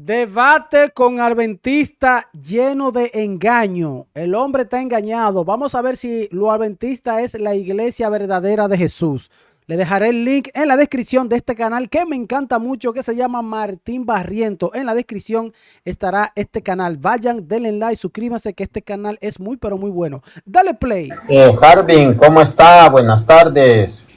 Debate con adventista lleno de engaño. El hombre está engañado. Vamos a ver si lo adventista es la iglesia verdadera de Jesús. Le dejaré el link en la descripción de este canal que me encanta mucho, que se llama Martín Barriento. En la descripción estará este canal. Vayan, denle like, suscríbanse, que este canal es muy pero muy bueno. Dale play. Harding, ¿cómo está? Buenas tardes.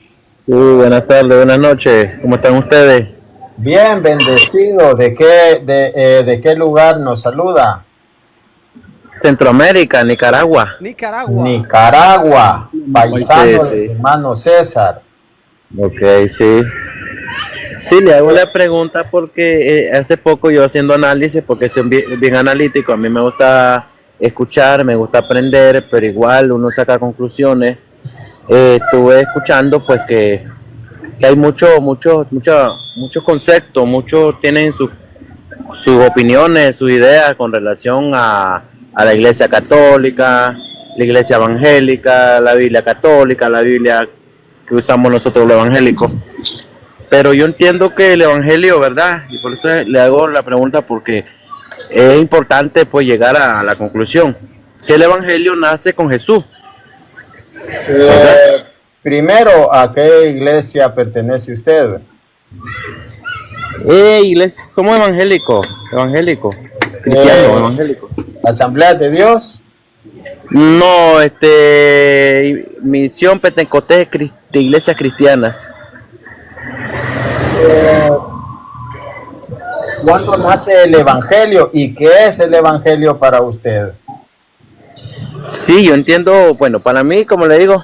Buenas tardes, buenas noches. ¿Cómo están ustedes? Bien, bendecido. ¿De qué lugar nos saluda? Centroamérica, Nicaragua. Nicaragua, paisano del hermano César. Ok, sí. Sí, le hago la pregunta porque hace poco yo haciendo análisis, porque soy bien analítico, a mí me gusta escuchar, me gusta aprender, pero igual uno saca conclusiones. Estuve escuchando pues que hay muchos conceptos, muchos tienen sus opiniones, sus ideas con relación a la iglesia católica, la iglesia evangélica, la Biblia católica, la Biblia que usamos nosotros los evangélicos. Pero yo entiendo que el evangelio, ¿verdad? Y por eso le hago la pregunta, porque es importante pues llegar a la conclusión que el evangelio nace con Jesús. Primero, ¿a qué iglesia pertenece usted? Iglesia, somos evangélicos, cristianos, evangélicos. ¿Asamblea de Dios? No, Misión Pentecostés de Iglesias Cristianas. ¿Cuándo nace el evangelio y qué es el evangelio para usted? Sí, yo entiendo, bueno, para mí, como le digo,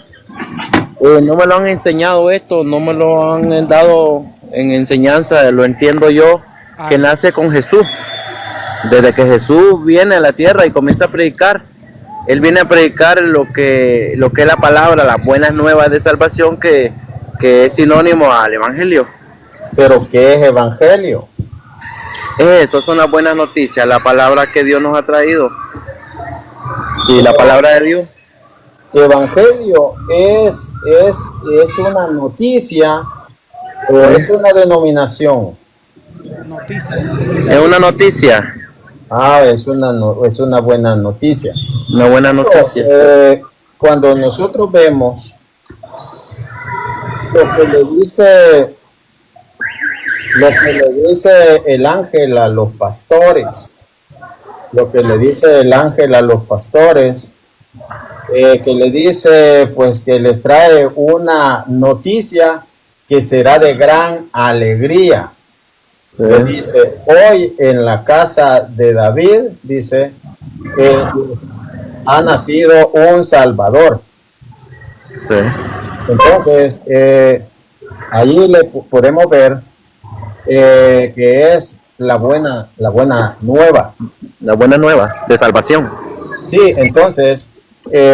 no me lo han enseñado esto, no me lo han dado en enseñanza, lo entiendo yo, que nace con Jesús. Desde que Jesús viene a la tierra y comienza a predicar, Él viene a predicar lo que es la palabra, las buenas nuevas de salvación, que es sinónimo al evangelio. ¿Pero qué es evangelio? Eso son las buenas noticias, la palabra que Dios nos ha traído. Y la palabra de Dios. Evangelio es una noticia o es una denominación. Es una noticia. Es una buena noticia. Una buena noticia. Cuando nosotros vemos lo que le dice el ángel a los pastores, que le dice pues que les trae una noticia que será de gran alegría. Sí. Le dice, hoy en la casa de David, dice, ha nacido un Salvador. Sí. Entonces, allí le podemos ver que es la buena nueva. La buena nueva de salvación. Sí, entonces,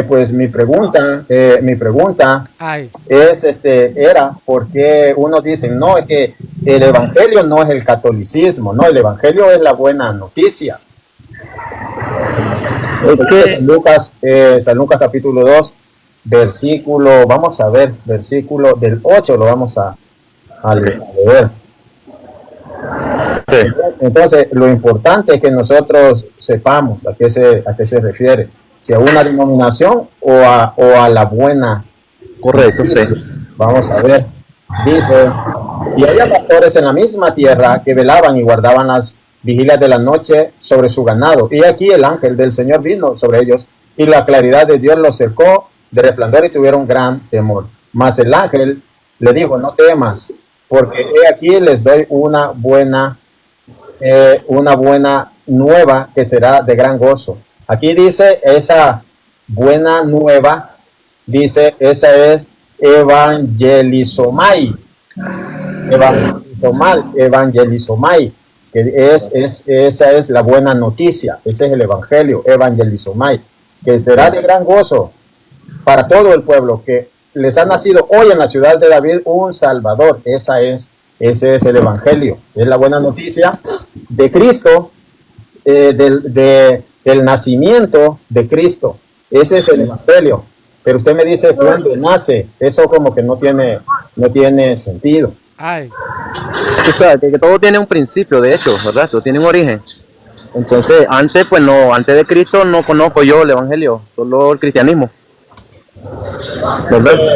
pues mi pregunta era porque uno dice, no, es que el evangelio no es el catolicismo, no, el evangelio es la buena noticia. San Lucas capítulo 2, versículo del 8 lo vamos a leer. Sí. Entonces, lo importante es que nosotros sepamos a qué se refiere, si a una denominación o a la buena. Correcto, sí. Vamos a ver. Dice, y había pastores en la misma tierra que velaban y guardaban las vigilias de la noche sobre su ganado. Y aquí el ángel del Señor vino sobre ellos, y la claridad de Dios los cercó de resplandor y tuvieron gran temor. Mas el ángel le dijo, no temas, porque he aquí les doy una buena nueva que será de gran gozo. Aquí dice esa buena nueva, dice esa es evangelizomai, que esa es la buena noticia, ese es el evangelio, evangelizomai, que será de gran gozo para todo el pueblo, que les ha nacido hoy en la ciudad de David un Salvador. Ese es el evangelio, es la buena noticia de Cristo, del nacimiento de Cristo. Ese es el evangelio. Pero usted me dice cuándo nace, eso como que no tiene sentido. O sea, que todo tiene un principio, de hecho, ¿verdad? Todo tiene un origen. Entonces, antes, pues no, antes de Cristo no conozco yo el evangelio, solo el cristianismo.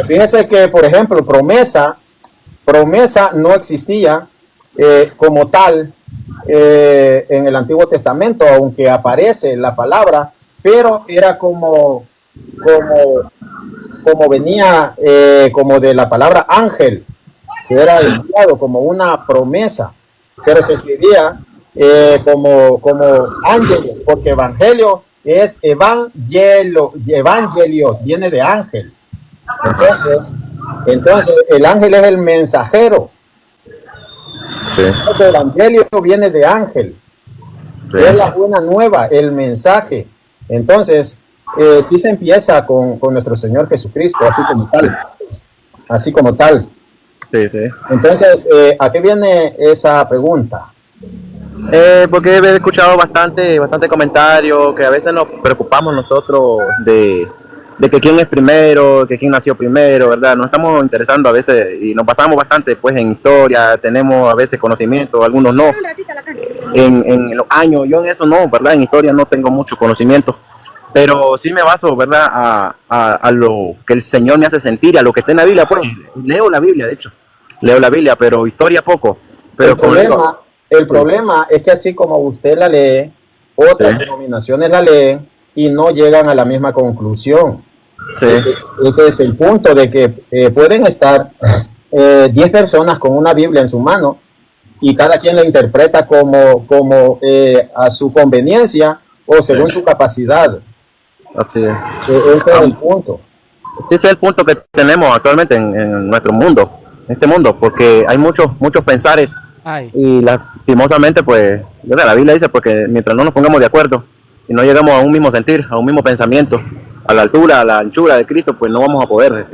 Fíjese que, por ejemplo, promesa no existía como tal en el Antiguo Testamento, aunque aparece la palabra, pero era como venía como de la palabra ángel, que era enviado como una promesa, pero se escribía como ángeles, porque evangelio es evangelios, viene de ángel. Entonces el ángel es el mensajero. Sí. El evangelio viene de ángel, sí. Es la buena nueva, el mensaje. Entonces sí se empieza con nuestro Señor Jesucristo, así como tal. Sí, sí. Entonces, ¿a qué viene esa pregunta? Porque he escuchado bastante comentarios que a veces nos preocupamos nosotros de que quién es primero, que quién nació primero, ¿verdad? Nos estamos interesando a veces y nos basamos bastante pues en historia, tenemos a veces conocimiento, algunos no, en los años, yo en eso no, ¿verdad? En historia no tengo mucho conocimiento, pero sí me baso, ¿verdad? A lo que el Señor me hace sentir, a lo que está en la Biblia, pues leo la Biblia, de hecho, pero historia poco. Pero el problema es que así como usted la lee, otras denominaciones la leen y no llegan a la misma conclusión. Sí. Ese es el punto de que pueden estar 10 personas con una Biblia en su mano y cada quien la interpreta como a su conveniencia o según su capacidad. Así es. Ese es el punto. Sí, ese es el punto que tenemos actualmente en nuestro mundo, en este mundo, porque hay muchos pensares. Ay. Y lastimosamente, pues, la Biblia dice porque mientras no nos pongamos de acuerdo y no llegamos a un mismo sentir, a un mismo pensamiento, a la altura, a la anchura de Cristo, pues no vamos a poder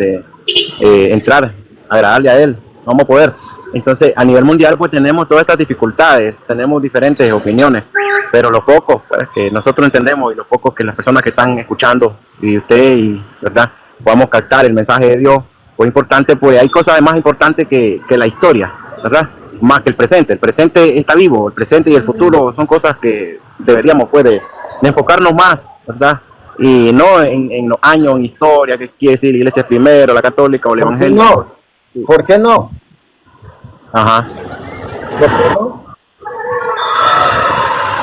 entrar, agradarle a Él, no vamos a poder. Entonces, a nivel mundial, pues tenemos todas estas dificultades, tenemos diferentes opiniones, pero los pocos pues, que nosotros entendemos y los pocos que las personas que están escuchando y usted, y verdad, podamos captar el mensaje de Dios, pues importante, pues hay cosas más importantes que la historia, ¿verdad? Más que el presente está vivo, el presente y el futuro son cosas que deberíamos de enfocarnos más, ¿verdad? Y no en los años, en historia, que quiere decir la iglesia primero, la católica o el evangelio. ¿Por qué no? Ajá. ¿Por qué no?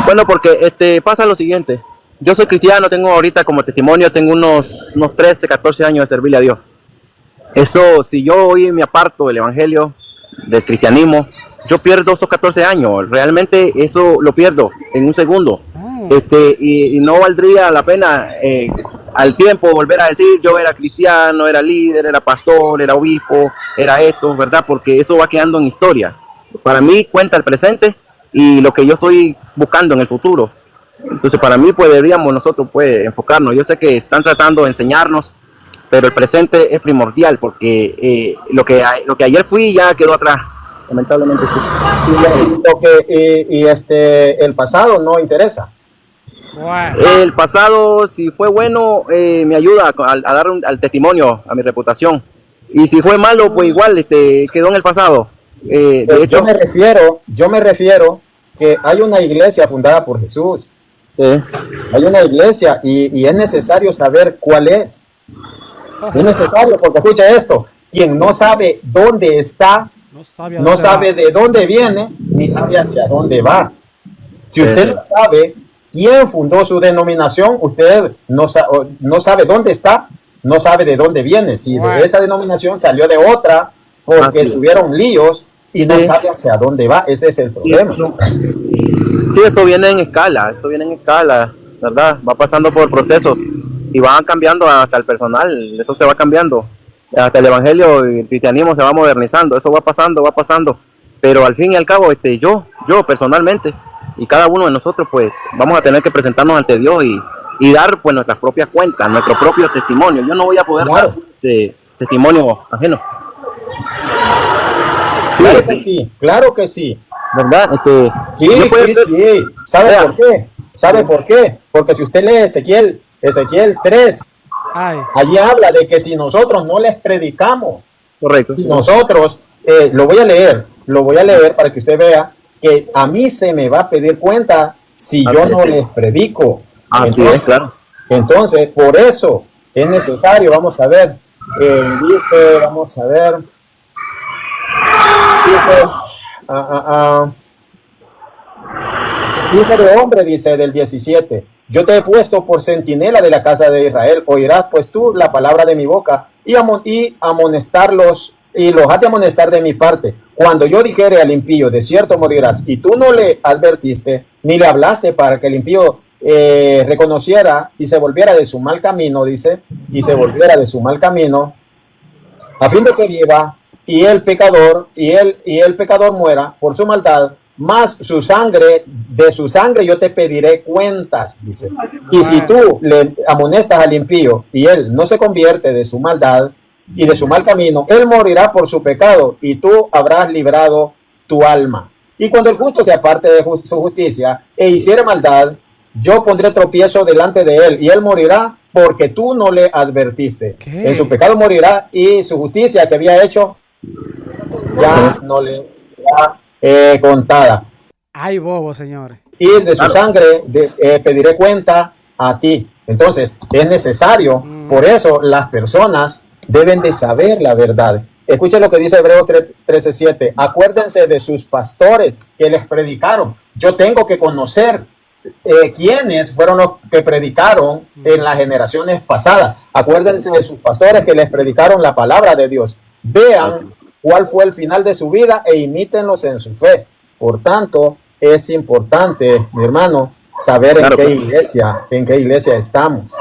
Bueno, porque pasa lo siguiente. Yo soy cristiano, tengo ahorita como testimonio, tengo unos 13, 14 años de servirle a Dios. Eso, si yo hoy me aparto del evangelio, del cristianismo, yo pierdo esos 14 años, realmente eso lo pierdo en un segundo. Y no valdría la pena al tiempo volver a decir yo era cristiano, era líder, era pastor, era obispo, era esto, ¿verdad? Porque eso va quedando en historia. Para mí cuenta el presente y lo que yo estoy buscando en el futuro. Entonces para mí pues deberíamos nosotros pues enfocarnos. Yo sé que están tratando de enseñarnos, pero el presente es primordial porque lo que ayer fui ya quedó atrás, lamentablemente sí. El pasado no interesa. Wow. El pasado, si fue bueno, me ayuda a dar al testimonio, a mi reputación. Y si fue malo, pues igual quedó en el pasado. De hecho, yo me refiero que hay una iglesia fundada por Jesús. Hay una iglesia y es necesario saber cuál es. Es necesario, porque escucha esto, quien no sabe dónde está, no sabe de dónde viene, ni sabe hacia dónde va. Si usted no sabe quién fundó su denominación, usted no sabe dónde está, no sabe de dónde viene. Si de esa denominación salió de otra, porque tuvieron líos y no sabe hacia dónde va, ese es el problema. Sí, eso viene en escala, ¿verdad? Va pasando por procesos y van cambiando hasta el personal, eso se va cambiando. Hasta el evangelio y el cristianismo se va modernizando, eso va pasando, pero al fin y al cabo, yo personalmente y cada uno de nosotros, pues vamos a tener que presentarnos ante Dios y dar pues nuestras propias cuentas, nuestro propio testimonio. Yo no voy a poder dar testimonio ajeno. Claro que sí. ¿Verdad? Sí. ¿Sabe por qué? Porque si usted lee Ezequiel 3, allí habla de que si nosotros no les predicamos, correcto, si nosotros, lo voy a leer, lo voy a leer para que usted vea que a mí se me va a pedir cuenta si yo no les predico. Así es, claro. Entonces, por eso es necesario, vamos a ver, dice, hijo de hombre, dice del 17, yo te he puesto por centinela de la casa de Israel, oirás pues tú la palabra de mi boca y amonestarlos, y los has de amonestar de mi parte. Cuando yo dijere al impío, de cierto morirás, y tú no le advertiste, ni le hablaste para que el impío reconociera y se volviera de su mal camino, dice, y se volviera de su mal camino, a fin de que viva, y el pecador muera por su maldad, más su sangre, de su sangre yo te pediré cuentas, dice. Y si tú le amonestas al impío y él no se convierte de su maldad y de su mal camino, él morirá por su pecado y tú habrás librado tu alma. Y cuando el justo se aparte de su justicia e hiciere maldad, yo pondré tropiezo delante de él y él morirá porque tú no le advertiste. ¿Qué? En su pecado morirá y su justicia que había hecho ya no le será contada. Ay, bobo, señores. Y de su sangre pediré cuenta a ti. Entonces, es necesario, por eso las personas deben de saber la verdad. Escuchen lo que dice Hebreos 13:7. Acuérdense de sus pastores que les predicaron. Yo tengo que conocer quiénes fueron los que predicaron en las generaciones pasadas. Acuérdense de sus pastores que les predicaron la palabra de Dios. Vean cuál fue el final de su vida e imítenlos en su fe. Por tanto, es importante, mi hermano, saber en qué iglesia estamos.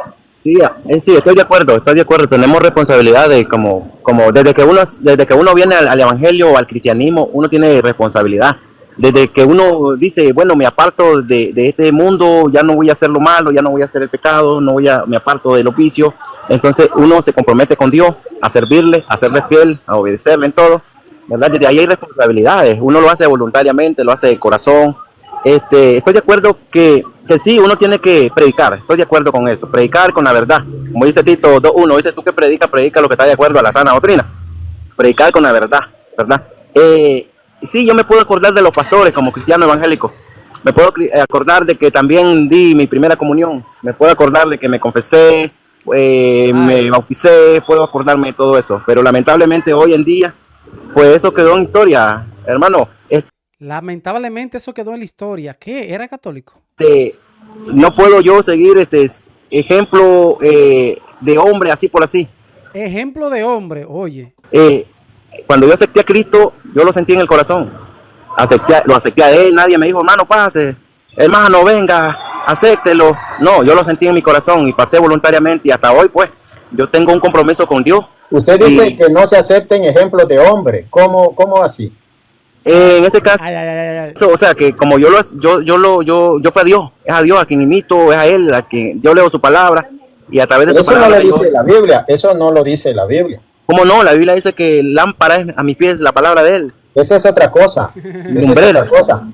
Sí, sí, estoy de acuerdo. Tenemos responsabilidad de como desde que uno viene al evangelio o al cristianismo, uno tiene responsabilidad. Desde que uno dice, bueno, me aparto de este mundo, ya no voy a hacer lo malo, ya no voy a hacer el pecado, me aparto del oficio. Entonces uno se compromete con Dios a servirle, a serle fiel, a obedecerle en todo, ¿verdad? Desde ahí hay responsabilidades. Uno lo hace voluntariamente, lo hace de corazón. Estoy de acuerdo que sí, uno tiene que predicar. Estoy de acuerdo con eso, predicar con la verdad. Como dice Tito 2:1, dice tú que predica lo que está de acuerdo a la sana doctrina. Predicar con la verdad, ¿verdad? Sí, yo me puedo acordar de los pastores como cristiano evangélico. Me puedo acordar de que también di mi primera comunión. Me puedo acordar de que me confesé, me bauticé, puedo acordarme de todo eso. Pero lamentablemente hoy en día, pues eso quedó en historia, hermano. Lamentablemente eso quedó en la historia. ¿Qué? ¿Era católico? No puedo yo seguir ejemplo de hombre así por así. Ejemplo de hombre, oye. Cuando yo acepté a Cristo, yo lo sentí en el corazón. Lo acepté a él, nadie me dijo, hermano, pase, hermano, venga, acéptelo. No, yo lo sentí en mi corazón y pasé voluntariamente y hasta hoy, pues, yo tengo un compromiso con Dios. Usted dice que no se acepten ejemplos de hombre. ¿Cómo así? En ese caso, o sea, que como yo fue a Dios, es a Dios a quien imito, es a él a quien yo leo su palabra y a través de su palabra. Eso no lo dice la Biblia, eso no lo dice la Biblia. ¿Cómo no? La Biblia dice que lámpara es a mis pies la palabra de él. Esa es otra cosa.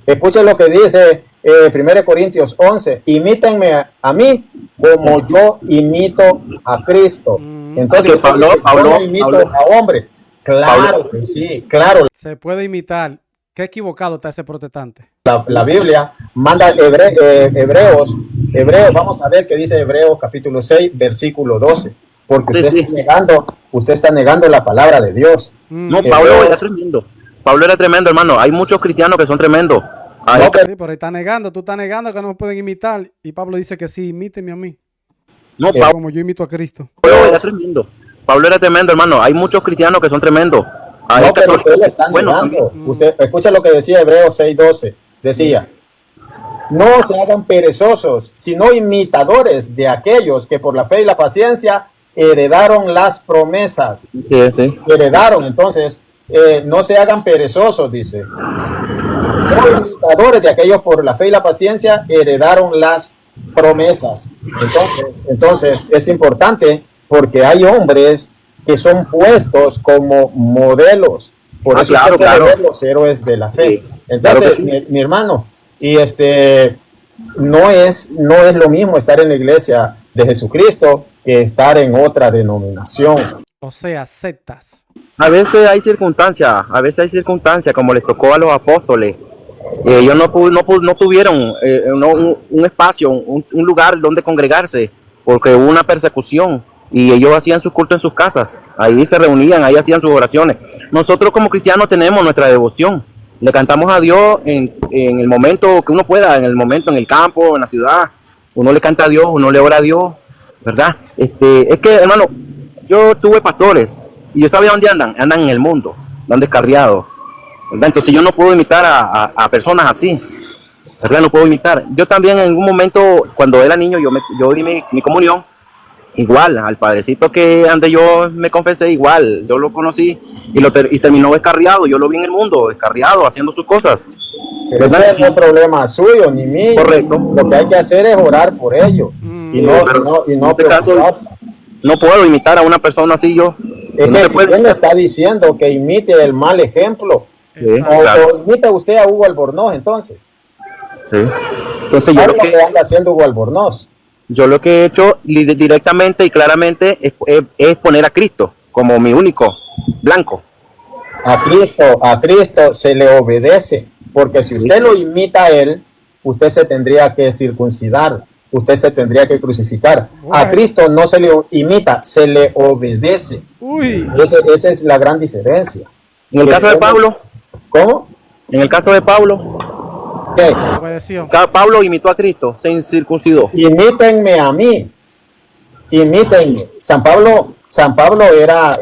Escuchen lo que dice 1 Corintios 11. Imítenme a mí como yo imito a Cristo. Entonces, Pablo no imito a hombre. Claro que sí, claro. Se puede imitar. Qué equivocado está ese protestante. La Biblia manda Hebreos, vamos a ver qué dice Hebreos capítulo 6, versículo 12. Porque usted está negando la palabra de Dios. No, Pablo era tremendo. Pablo era tremendo, hermano. Hay muchos cristianos que son tremendos. Sí, pero está negando, tú estás negando que no me pueden imitar. Y Pablo dice que sí, imíteme a mí. No, Pablo, como yo imito a Cristo. Pablo era tremendo. Pablo era tremendo, hermano. Hay muchos cristianos que son tremendos. No, pero usted lo está negando. Usted escucha lo que decía Hebreos 6:12. Decía, no se hagan perezosos, sino imitadores de aquellos que por la fe y la paciencia heredaron las promesas. Sí. Heredaron, entonces, no se hagan perezosos, dice. No imitadores de aquellos por la fe y la paciencia heredaron las promesas. Entonces es importante porque hay hombres que son puestos como modelos. Por eso claro. ver los héroes de la fe. Sí, entonces, claro sí. mi hermano, y no es lo mismo estar en la iglesia de Jesucristo que estar en otra denominación. O sea, sectas. a veces hay circunstancias como les tocó a los apóstoles. Ellos no tuvieron un espacio, un lugar donde congregarse, porque hubo una persecución y ellos hacían su culto en sus casas, ahí se reunían, ahí hacían sus oraciones. Nosotros como cristianos tenemos nuestra devoción, le cantamos a Dios en el momento que uno pueda, en el momento, en el campo, en la ciudad, uno le canta a Dios, uno le ora a Dios, ¿verdad? Es que, hermano, yo tuve pastores y yo sabía dónde andan en el mundo, andan descarriados, ¿verdad? Entonces yo no puedo imitar a personas así, ¿verdad? No puedo imitar. Yo también en un momento, cuando era niño, yo di mi comunión, igual, al padrecito que ande yo me confesé igual, yo lo conocí y terminó descarriado, yo lo vi en el mundo, descarriado, haciendo sus cosas. Pero ese no es problema suyo ni mío. Correcto. Lo que hay que hacer es orar por ellos. Y no en este caso, no puedo imitar a una persona así yo. Es no que se puede. él le está diciendo que imite el mal ejemplo. Sí, O imita usted a Hugo Albornoz, entonces. Sí. Entonces yo ¿Qué es lo lo que anda haciendo Hugo Albornoz? Yo lo que he hecho directamente y claramente es poner a Cristo como mi único blanco. A Cristo se le obedece, porque si usted lo imita a él, usted se tendría que circuncidar, usted se tendría que crucificar. A Cristo no se le imita, se le obedece. Esa es la gran diferencia. En el caso de Pablo. ¿Cómo? En el caso de Pablo. ¿Qué? Pablo imitó a Cristo, se circuncidó. Imítenme a mí. Imítenme. San Pablo era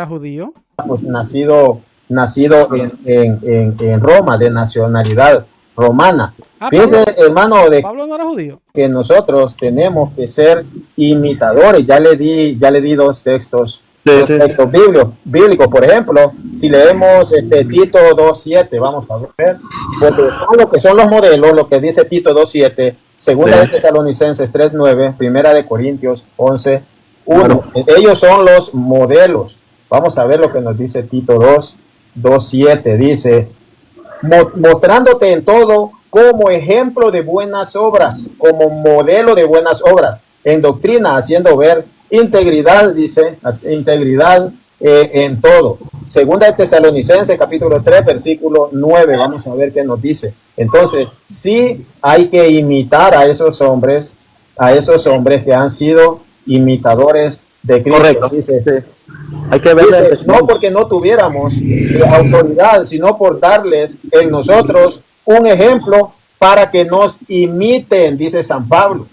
judío. Pues nacido en Roma, de nacionalidad romana. Fíjense, hermano, Pablo no era judío. Que nosotros tenemos que ser imitadores. Ya le di dos textos. Textos bíblicos, por ejemplo, si leemos Tito 2.7, vamos a ver, porque lo que son los modelos, lo que dice Tito 2.7, segunda de Tesalonicenses 3.9, primera de Corintios 11.1, ellos son los modelos. Vamos a ver lo que nos dice Tito 2.7, dice, mostrándote en todo como ejemplo de buenas obras, como modelo de buenas obras, en doctrina, haciendo ver integridad, dice, integridad en todo. Segunda de Tesalonicenses, capítulo 3, versículo 9, vamos a ver qué nos dice. Entonces, sí hay que imitar a esos hombres que han sido imitadores de Cristo. Correcto. Dice, hay que ver no porque no tuviéramos autoridad, sino por darles en nosotros un ejemplo para que nos imiten, dice San Pablo.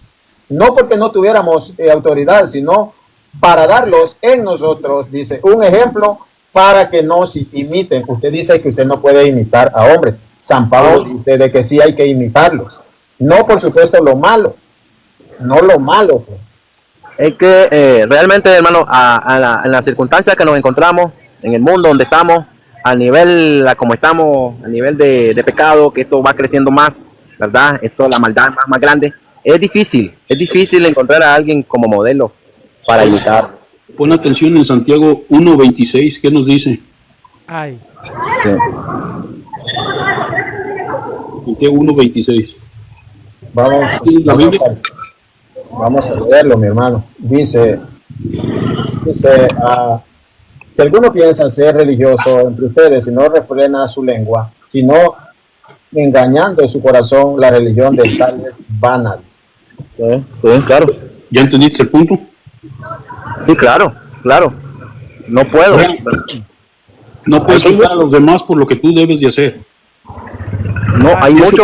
No porque no tuviéramos autoridad, sino para darlos en nosotros, dice, un ejemplo para que nos imiten. Usted dice que usted no puede imitar a hombres. San Pablo dice de que sí hay que imitarlos. No, por supuesto, lo malo. No lo malo. Pues. Es que realmente, hermano, en las circunstancias que nos encontramos, en el mundo donde estamos, a nivel, como estamos, a nivel de pecado, que esto va creciendo más, ¿verdad? Esto, la maldad más grande. Es difícil encontrar a alguien como modelo para imitar. Pon atención en Santiago 1.26, ¿qué nos dice? Ay. Sí. Santiago 1.26. Vamos a leerlo, mi hermano. Dice si alguno piensa ser religioso entre ustedes y no refrena su lengua, sino engañando en su corazón, la religión de tales vanas. Claro. ¿Ya entendiste el punto? Sí, claro. No puedo. No puedes juzgar a los demás por lo que tú debes de hacer. No, hay mucho.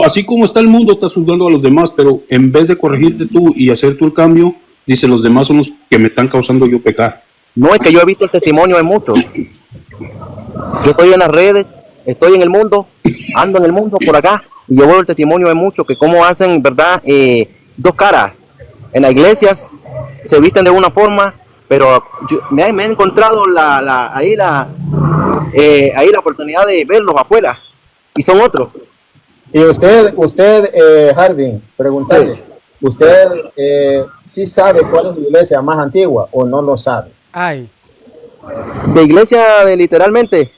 Así como está el mundo, estás juzgando a los demás, pero en vez de corregirte tú y hacer tú el cambio, dice, los demás son los que me están causando yo pecar. No, es que yo he visto el testimonio de muchos. Yo estoy en las redes, estoy en el mundo, ando en el mundo por acá, y yo veo el testimonio de muchos que cómo hacen, ¿verdad? Dos caras. En las iglesias se visten de una forma, pero me he encontrado ahí la oportunidad de verlos afuera, y son otros. Y usted Harding, preguntarle, ¿usted sí sabe cuál es la iglesia más antigua o no lo sabe? Ay. ¿De iglesia literalmente?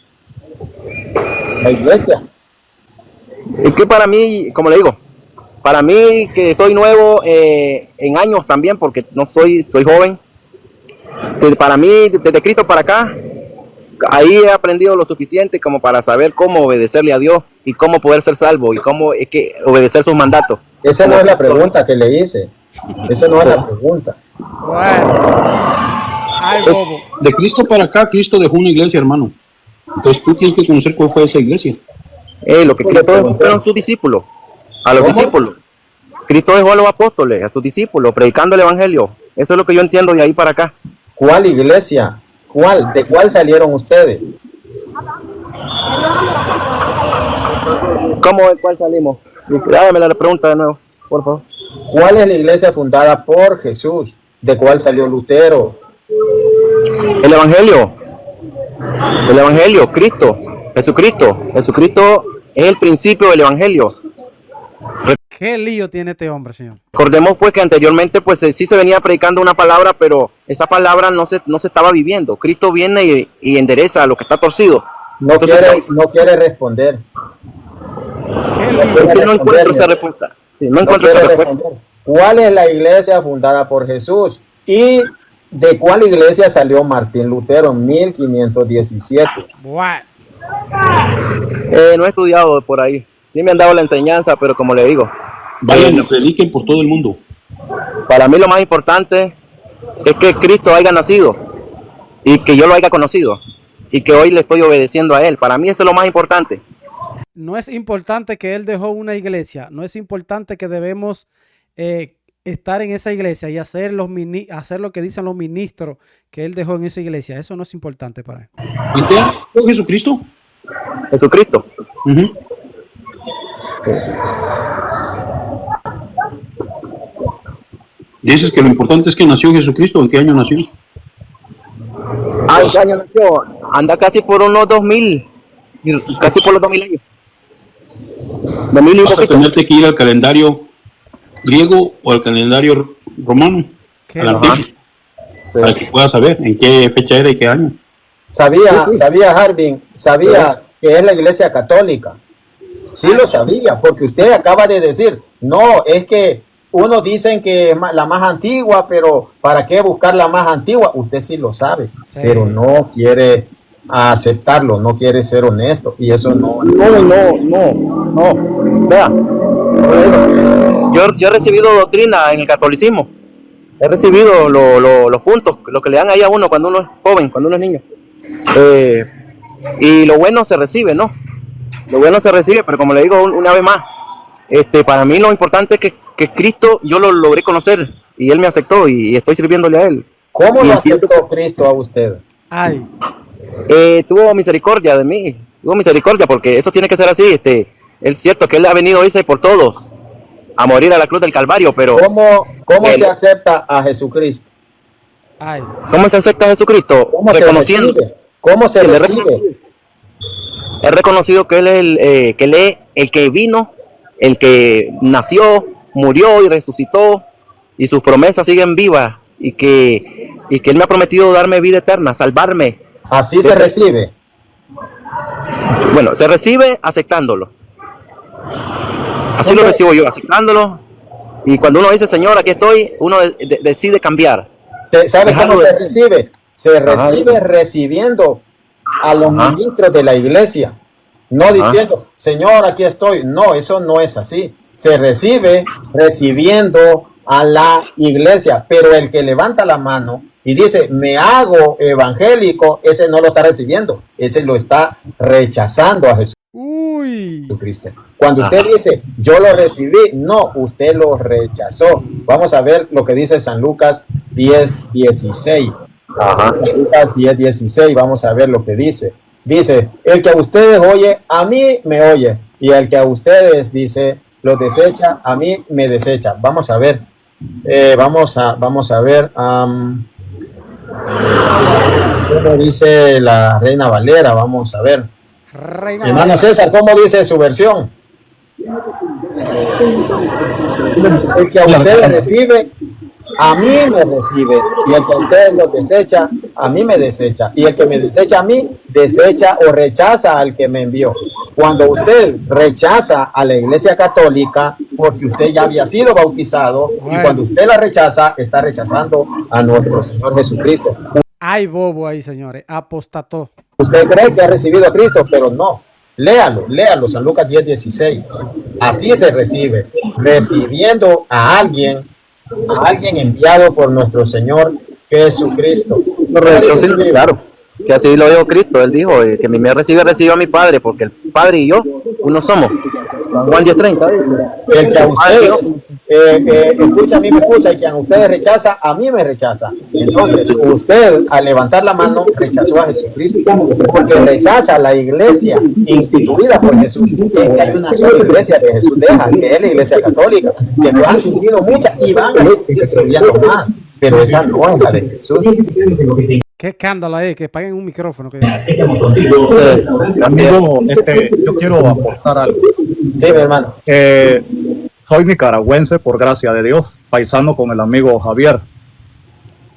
La iglesia. Es que para mí, como le digo, para mí que soy nuevo en años también, porque estoy joven, para mí desde Cristo para acá, ahí he aprendido lo suficiente como para saber cómo obedecerle a Dios y cómo poder ser salvo y cómo es que obedecer sus mandatos. Esa no es la pregunta que le hice. Esa no es la pregunta. Bueno. Ay, bobo. De Cristo para acá, Cristo dejó una iglesia, hermano. Entonces tú tienes que conocer cuál fue esa iglesia. Lo que Cristo dejó fueron sus discípulos, a los discípulos. Cristo dejó a los apóstoles, a sus discípulos, predicando el evangelio. Eso es lo que yo entiendo de ahí para acá. ¿Cuál iglesia? ¿Cuál? ¿De cuál salieron ustedes? ¿Cómo de cuál salimos? Dame la pregunta de nuevo, por favor. ¿Cuál es la iglesia fundada por Jesús? ¿De cuál salió Lutero? El evangelio, Cristo, Jesucristo es el principio del evangelio. ¿Qué lío tiene este hombre, señor? Recordemos pues que anteriormente pues sí se venía predicando una palabra, pero esa palabra no se estaba viviendo. Cristo viene y endereza lo que está torcido. No quiere responder. No encuentro esa respuesta. Sí, no encuentro esa respuesta. ¿Cuál es la iglesia fundada por Jesús? ¿Y de cuál iglesia salió Martín Lutero en 1517? What? No he estudiado por ahí. Sí me han dado la enseñanza, pero como le digo, Vayan y prediquen por todo el mundo. para mí lo más importante es que Cristo haya nacido y que yo lo haya conocido y que hoy le estoy obedeciendo a Él. Para mí eso es lo más importante. No es importante que él dejó una iglesia. No es importante que debemos estar en esa iglesia y hacer lo que dicen los ministros que él dejó en esa iglesia. Eso no es importante para él. ¿Y qué? ¿Fue Jesucristo? Jesucristo. Uh-huh. Dices que lo importante es que nació Jesucristo. ¿En qué año nació? ¿En qué año nació? Anda casi por unos 2000. Casi por los 2000 años. 2000 y un Vas a poquito. tenerte que ir al calendario griego o al calendario romano. Al antiguo, para que puedas saber en qué fecha era y qué año. Sabía Harbin, que es la iglesia católica. Sí lo sabía, porque usted acaba de decir, no, es que unos dicen que es la más antigua, pero ¿para qué buscar la más antigua? Usted sí lo sabe, pero no quiere aceptarlo, no quiere ser honesto, y eso no. Vea, yo he recibido doctrina en el catolicismo. He recibido los puntos, lo que le dan ahí a uno cuando uno es joven, cuando uno es niño. Y lo bueno se recibe, ¿no? Lo bueno se recibe, pero como le digo una vez más, para mí lo importante es que Cristo yo lo logré conocer y Él me aceptó y estoy sirviéndole a Él. ¿Cómo lo aceptó Cristo a usted? Ay. Tuvo misericordia de mí, tuvo misericordia porque eso tiene que ser así. Es cierto que Él ha venido a irse por todos a morir a la cruz del Calvario, pero ¿Cómo se acepta a Jesucristo? Ay. ¿Cómo se acepta a Jesucristo? Reconociendo. ¿Cómo se recibe? He reconocido que Él es el que vino, el que nació, murió y resucitó, y sus promesas siguen vivas, y que Él me ha prometido darme vida eterna, salvarme. Así se recibe. Bueno, se recibe aceptándolo. Así lo recibo yo, aceptándolo. Y cuando uno dice, Señor, aquí estoy, uno decide cambiar. ¿Sabe cómo se recibe? Se recibe recibiendo a los ministros de la iglesia. No diciendo, Señor, aquí estoy. No, eso no es así. Se recibe recibiendo a la iglesia. Pero el que levanta la mano y dice, me hago evangélico, ese no lo está recibiendo. Ese lo está rechazando a Jesús. Jesucristo. Cuando usted dice, yo lo recibí, no, usted lo rechazó. Vamos a ver lo que dice San Lucas 10:16. Lucas 10:16, vamos a ver lo que dice. Dice, el que a ustedes oye, a mí me oye. Y el que a ustedes dice, los desecha, a mí me desecha. Vamos a ver. Vamos a ver. ¿Cómo dice la Reina Valera? Vamos a ver. Hermano César, ¿cómo dice su versión? El que a ustedes recibe, a mí me recibe, y el que a ustedes los desecha, a mí me desecha, y el que me desecha a mí, desecha o rechaza al que me envió. Cuando usted rechaza a la iglesia católica, porque usted ya había sido bautizado, y cuando usted la rechaza, está rechazando a nuestro Señor Jesucristo. Hay bobo ahí, señores, apostató. Usted cree que ha recibido a Cristo, pero no. Léalo, San Lucas 10:16. Así se recibe, recibiendo a alguien enviado por nuestro Señor Jesucristo. Entonces, claro, que así lo dijo Cristo. Él dijo que mi me recibe a mi Padre, porque el Padre y yo uno somos. Juan 10:30 dice. El que a ustedes escucha, a mí me escucha, y que a ustedes rechaza, a mí me rechaza. Entonces, usted al levantar la mano rechazó a Jesucristo, porque rechaza la iglesia instituida por Jesús. Es que hay una sola iglesia que Jesús deja, que es la iglesia católica, que nos han surgido muchas y van a seguir surgiendo más, pero esa no es la de Jesús. Qué escándalo ahí, que paguen un micrófono. Estamos contigo. Amigo, yo quiero aportar algo. Dime, hermano. Soy nicaragüense, por gracia de Dios, paisano con el amigo Javier.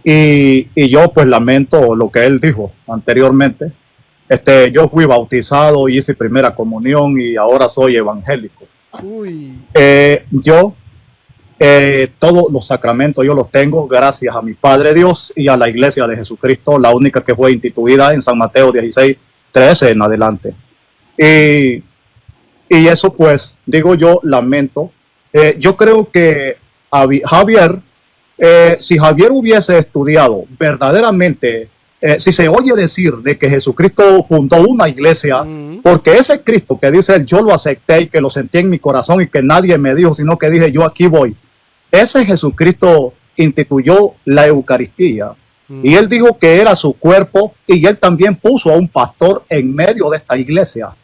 Y yo pues lamento lo que él dijo anteriormente. Yo fui bautizado, hice primera comunión y ahora soy evangélico. Uy. Todos los sacramentos yo los tengo gracias a mi Padre Dios y a la Iglesia de Jesucristo, la única que fue instituida en San Mateo 16:13 en adelante. Y eso pues, digo yo, lamento. Yo creo que Javier, si Javier hubiese estudiado verdaderamente, si se oye decir de que Jesucristo fundó una iglesia, porque ese Cristo que dice él, yo lo acepté y que lo sentí en mi corazón y que nadie me dijo, sino que dije, yo aquí voy. Ese Jesucristo instituyó la Eucaristía y él dijo que era su cuerpo, y él también puso a un pastor en medio de esta iglesia.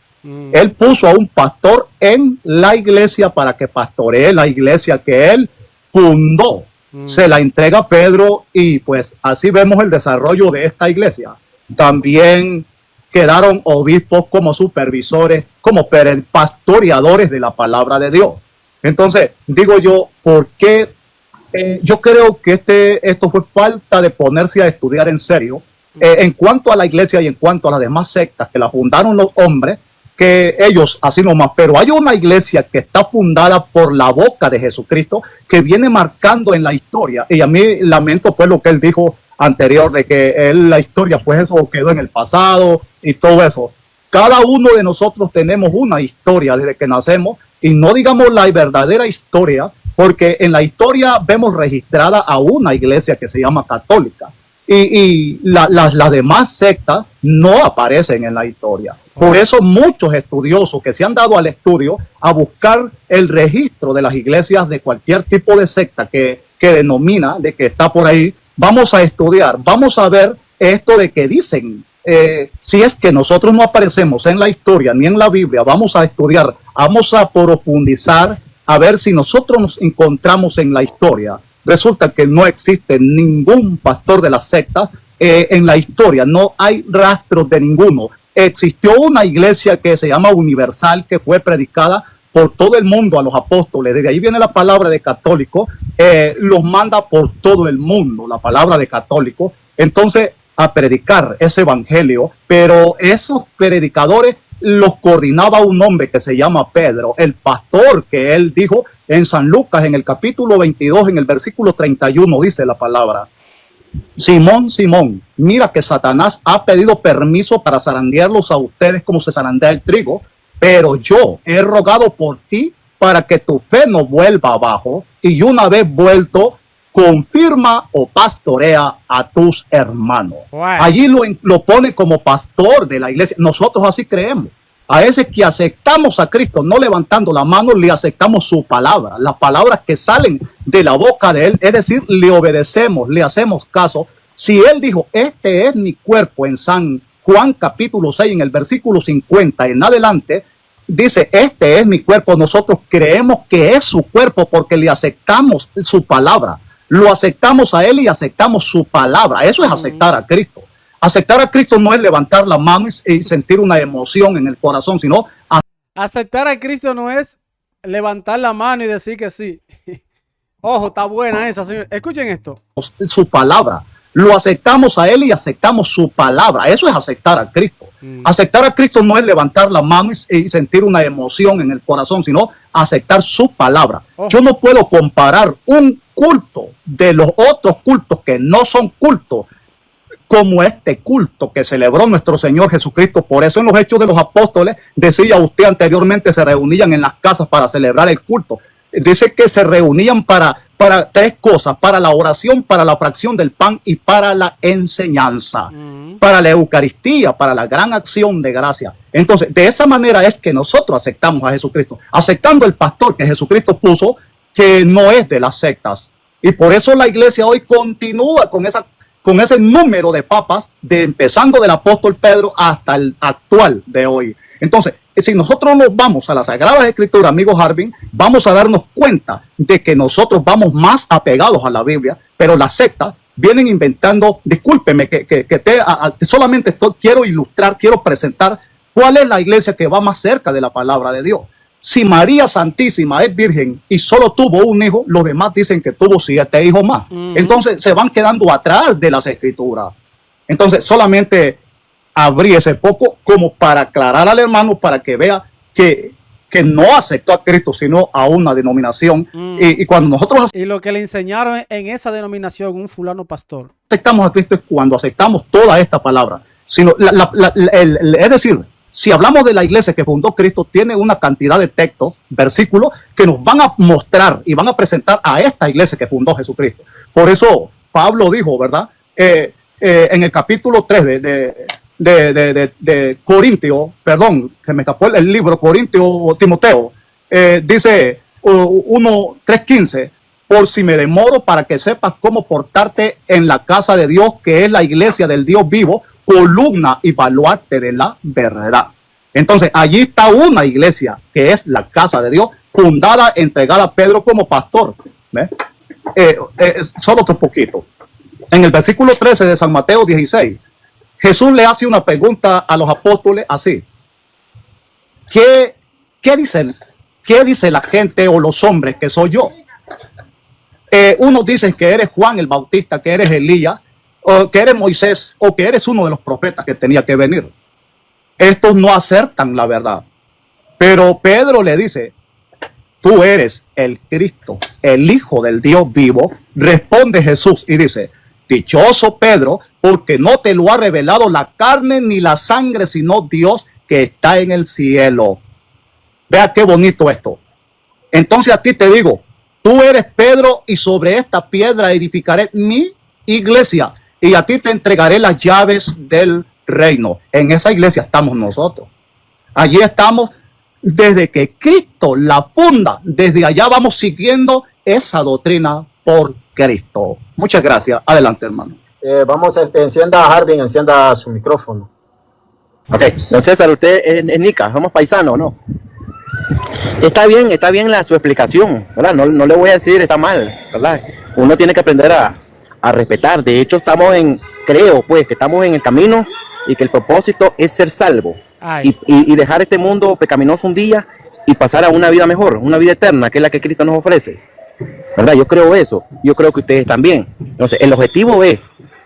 Él puso a un pastor en la iglesia para que pastoree la iglesia que él fundó. Se la entrega a Pedro y pues así vemos el desarrollo de esta iglesia. También quedaron obispos como supervisores, como pastoreadores de la palabra de Dios. Entonces, digo yo, ¿por qué? Yo creo que esto fue falta de ponerse a estudiar en serio. En cuanto a la iglesia y en cuanto a las demás sectas que la fundaron los hombres, que ellos así nomás, pero hay una iglesia que está fundada por la boca de Jesucristo, que viene marcando en la historia, y a mí lamento pues lo que él dijo anterior, de que la historia pues eso quedó en el pasado y todo eso. Cada uno de nosotros tenemos una historia desde que nacemos, y no digamos la verdadera historia, porque en la historia vemos registrada a una iglesia que se llama católica, y las demás sectas no aparecen en la historia. Por eso muchos estudiosos que se han dado al estudio a buscar el registro de las iglesias de cualquier tipo de secta que denomina, de que está por ahí, vamos a estudiar, vamos a ver esto de que dicen, si es que nosotros no aparecemos en la historia ni en la Biblia, vamos a estudiar, vamos a profundizar, a ver si nosotros nos encontramos en la historia. Resulta que no existe ningún pastor de las sectas en la historia, no hay rastros de ninguno. Existió una iglesia que se llama Universal, que fue predicada por todo el mundo a los apóstoles. Desde ahí viene la palabra de católico, los manda por todo el mundo, la palabra de católico. Entonces, a predicar ese evangelio, pero esos predicadores los coordinaba un hombre que se llama Pedro, el pastor que él dijo en San Lucas, en el capítulo 22, en el versículo 31, dice la palabra: Simón, Simón, mira que Satanás ha pedido permiso para zarandearlos a ustedes como se zarandea el trigo, pero yo he rogado por ti para que tu fe no vuelva abajo, y una vez vuelto, confirma o pastorea a tus hermanos. Wow. Allí lo pone como pastor de la iglesia. Nosotros así creemos. A ese que aceptamos a Cristo, no levantando la mano, le aceptamos su palabra, las palabras que salen de la boca de él, es decir, le obedecemos, le hacemos caso. Si él dijo, este es mi cuerpo, en San Juan capítulo 6, en el versículo 50 en adelante, dice, este es mi cuerpo, nosotros creemos que es su cuerpo porque le aceptamos su palabra. Lo aceptamos a él y aceptamos su palabra. Eso es aceptar a Cristo. Aceptar a Cristo no es levantar la mano y sentir una emoción en el corazón, sino aceptar a Cristo no es levantar la mano y decir que sí. Ojo, está buena esa, señor. Escuchen esto. Su palabra. Lo aceptamos a él y aceptamos su palabra. Eso es aceptar a Cristo. Aceptar a Cristo no es levantar la mano y sentir una emoción en el corazón, sino aceptar su palabra. Yo no puedo comparar un culto de los otros cultos que no son cultos como este culto que celebró nuestro Señor Jesucristo. Por eso en los Hechos de los Apóstoles, decía usted anteriormente, se reunían en las casas para celebrar el culto. Dice que se reunían para tres cosas: para la oración, para la fracción del pan y para la enseñanza, para la Eucaristía, para la gran acción de gracia. Entonces, de esa manera es que nosotros aceptamos a Jesucristo, aceptando el pastor que Jesucristo puso, que no es de las sectas. Y por eso la iglesia hoy continúa con ese número de papas, empezando del apóstol Pedro hasta el actual de hoy. Entonces, si nosotros nos vamos a las Sagradas Escrituras, amigo Harvin, vamos a darnos cuenta de que nosotros vamos más apegados a la Biblia, pero las sectas vienen inventando, discúlpeme, solamente quiero ilustrar, quiero presentar cuál es la iglesia que va más cerca de la palabra de Dios. Si María Santísima es virgen y solo tuvo un hijo, los demás dicen que tuvo 7 hijos más. Entonces se van quedando atrás de las Escrituras. Entonces solamente abrí ese poco como para aclarar al hermano, para que vea que no aceptó a Cristo, sino a una denominación. Y cuando nosotros y lo que le enseñaron en esa denominación, un fulano pastor, aceptamos a Cristo, es cuando aceptamos toda esta palabra. Sino es decir, si hablamos de la iglesia que fundó Cristo, tiene una cantidad de textos, versículos, que nos van a mostrar y van a presentar a esta iglesia que fundó Jesucristo. Por eso Pablo dijo, ¿verdad? En el capítulo 3 de Corintio, perdón, se me escapó el libro, Corintio, Timoteo, dice 3:15, por si me demoro, para que sepas cómo portarte en la casa de Dios, que es la iglesia del Dios vivo, columna y baluarte de la verdad. Entonces allí está una iglesia que es la casa de Dios, fundada, entregada a Pedro como pastor. Solo otro poquito. En el versículo 13 de San Mateo 16, Jesús le hace una pregunta a los apóstoles así: ¿Qué dice la gente o los hombres que soy yo? Unos dicen que eres Juan el Bautista, que eres Elías, o que eres Moisés, o que eres uno de los profetas que tenía que venir. Estos no acertan la verdad. Pero Pedro le dice: tú eres el Cristo, el Hijo del Dios vivo. Responde Jesús y dice: dichoso Pedro, porque no te lo ha revelado la carne ni la sangre, sino Dios que está en el cielo. Vea qué bonito esto. Entonces a ti te digo, tú eres Pedro, y sobre esta piedra edificaré mi iglesia, y a ti te entregaré las llaves del reino. En esa iglesia estamos nosotros. Allí estamos desde que Cristo la funda. Desde allá vamos siguiendo esa doctrina por Cristo. Muchas gracias. Adelante, hermano. Vamos, encienda a Harvin, encienda su micrófono. Ok, don César, usted es Nica, somos paisanos, ¿no? Está bien su explicación, ¿verdad? No le voy a decir está mal, ¿verdad? Uno tiene que aprender a respetar. De hecho, creo que estamos en el camino y que el propósito es ser salvo y dejar este mundo pecaminoso un día y pasar a una vida mejor, una vida eterna, que es la que Cristo nos ofrece, ¿verdad? Yo creo eso, yo creo que ustedes también. Entonces, el objetivo es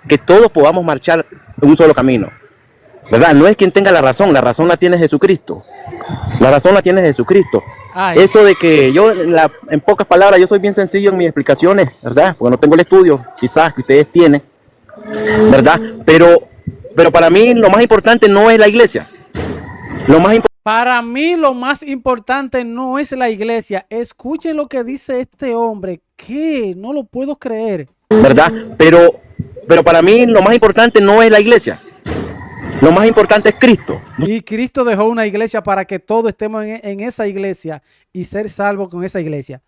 que todos podamos marchar en un solo camino, ¿verdad? No es quien tenga la razón la tiene Jesucristo. La razón la tiene Jesucristo. Eso de que yo, en pocas palabras, yo soy bien sencillo en mis explicaciones, ¿verdad? Porque no tengo el estudio, quizás, que ustedes tienen, ¿verdad? Pero para mí lo más importante no es la iglesia. Para mí lo más importante no es la iglesia. Escuchen lo que dice este hombre, que no lo puedo creer, ¿verdad? Pero para mí lo más importante no es la iglesia. Lo más importante es Cristo. Y Cristo dejó una iglesia para que todos estemos en esa iglesia y ser salvos con esa iglesia.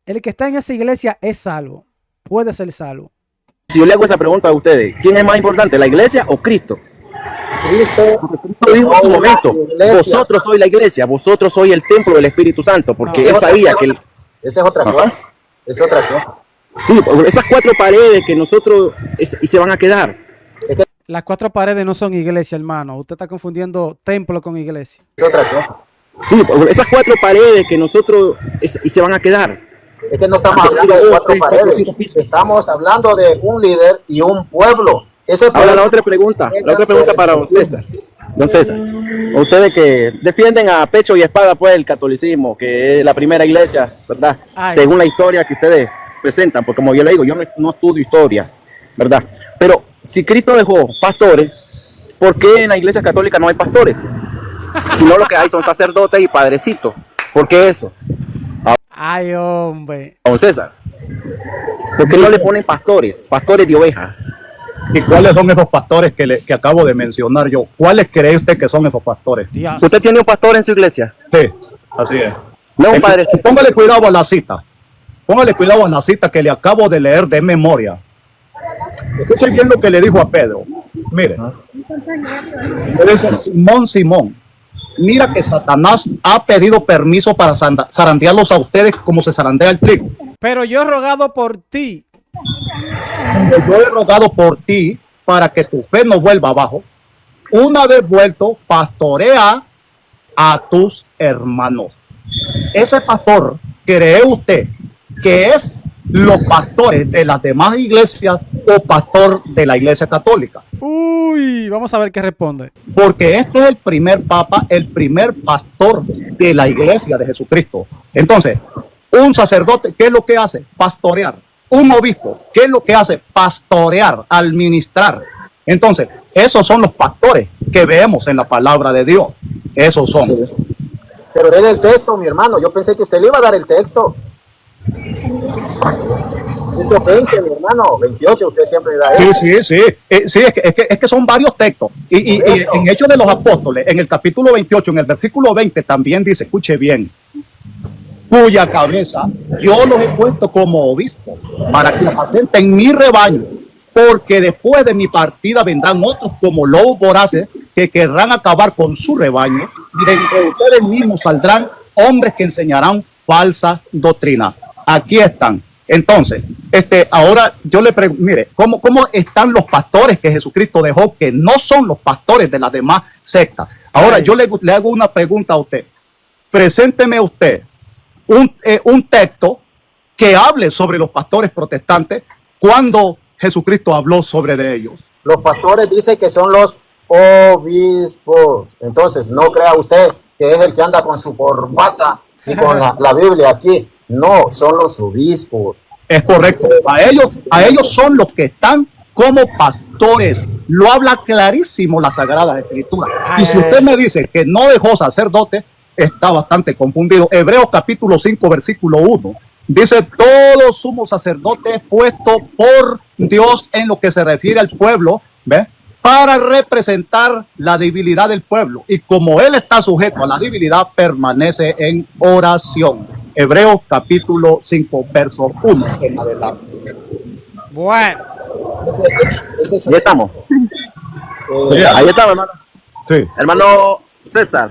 El que está en esa iglesia es salvo, puede ser salvo. Si yo le hago esa pregunta a ustedes, ¿quién es más importante, la iglesia o Cristo? Cristo dijo en su momento: vosotros sois la iglesia, vosotros sois el templo del Espíritu Santo, porque él sabía que esa es otra cosa. Es otra cosa. Sí, esas 4 paredes que nosotros y se van a quedar. Las 4 paredes no son iglesia, hermano. Usted está confundiendo templo con iglesia. Es otra cosa. Sí, esas 4 paredes que nosotros y se van a quedar. Es que no estamos hablando de 4 paredes. Estamos hablando de un líder y un pueblo. Ahora la otra pregunta para don César. Don César, ustedes que defienden a pecho y espada pues el catolicismo, que es la primera iglesia, ¿verdad? Según la historia que ustedes presentan, porque como yo le digo, yo no estudio historia, ¿verdad? Pero si Cristo dejó pastores, ¿por qué en la iglesia católica no hay pastores? Si no, lo que hay son sacerdotes y padrecitos. ¿Por qué eso? Ay, hombre. Don César, ¿por qué no le ponen pastores de ovejas? ¿Y cuáles son esos pastores que acabo de mencionar yo? ¿Cuáles cree usted que son esos pastores? Dios. ¿Usted tiene un pastor en su iglesia? Sí, así es. No, un padrecito. Póngale cuidado a la cita. Póngale cuidado a la cita que le acabo de leer de memoria. Escuchen bien lo que le dijo a Pedro. Mire, le dice: Simón, Simón, mira que Satanás ha pedido permiso para zarandearlos a ustedes como se zarandea el trigo. Pero yo he rogado por ti. Yo he rogado por ti para que tu fe no vuelva abajo. Una vez vuelto, pastorea a tus hermanos. Ese pastor, ¿cree usted que es los pastores de las demás iglesias o pastor de la iglesia católica? Uy, vamos a ver qué responde. Porque este es el primer papa, el primer pastor de la iglesia de Jesucristo. Entonces, un sacerdote, ¿qué es lo que hace? Pastorear. Un obispo, ¿qué es lo que hace? Pastorear, administrar. Entonces, esos son los pastores que vemos en la palabra de Dios. Esos son. Pero denle el texto, mi hermano. Yo pensé que usted le iba a dar el texto. 120, mi hermano. 28, usted siempre da eso. Sí. Sí, es que son varios textos. Y en Hechos de los Apóstoles, en el capítulo 28, en el versículo 20, también dice, escuche bien, cuya cabeza yo los he puesto como obispos para que apacenten mi rebaño, porque después de mi partida vendrán otros como lobos voraces que querrán acabar con su rebaño, y de entre ustedes mismos saldrán hombres que enseñarán falsa doctrina. Aquí están. Entonces, ahora yo le pregunto, mire, ¿cómo están los pastores que Jesucristo dejó, que no son los pastores de las demás sectas? Ahora yo le hago una pregunta a usted. Presénteme usted un texto que hable sobre los pastores protestantes cuando Jesucristo habló sobre de ellos. Los pastores dicen que son los obispos. Entonces, no crea usted que es el que anda con su corbata y con la Biblia aquí. No, son los obispos. Es correcto. A ellos son los que están como pastores. Lo habla clarísimo la Sagrada Escritura. Y si usted me dice que no dejó sacerdote, está bastante confundido. Hebreos capítulo 5, versículo 1. Dice: todo sumo sacerdote es puesto por Dios en lo que se refiere al pueblo, ¿ve?, para representar la debilidad del pueblo. Y como él está sujeto a la debilidad, permanece en oración. Hebreos capítulo 5, verso 1 en adelante. Bueno. Ya estamos. Ahí estamos, hermano. Sí. Hermano César.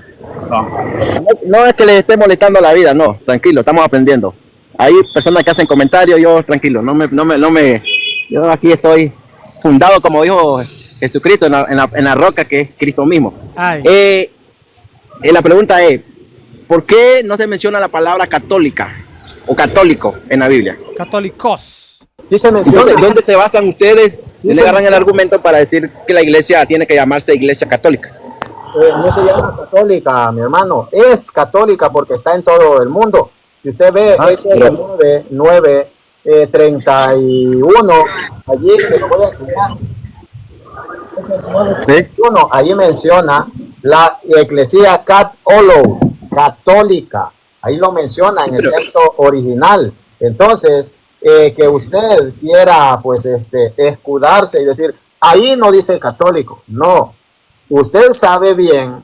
No es que le esté molestando la vida, no, tranquilo, estamos aprendiendo. Hay personas que hacen comentarios, yo tranquilo, yo aquí estoy fundado, como dijo Jesucristo, en la roca que es Cristo mismo. La pregunta es, ¿por qué no se menciona la palabra católica o católico en la Biblia? Católicos. Sí se menciona. ¿Dónde se basan ustedes? ¿Dónde agarran el argumento para decir que la iglesia tiene que llamarse iglesia católica? No se llama católica, mi hermano. Es católica porque está en todo el mundo. Si usted ve Hechos 9, 31, allí se lo voy a enseñar. ¿Sí? Ahí menciona la Eclesia católica. Ahí lo menciona en el texto original. Entonces, que usted quiera pues escudarse y decir, ahí no dice católico. No. Usted sabe bien,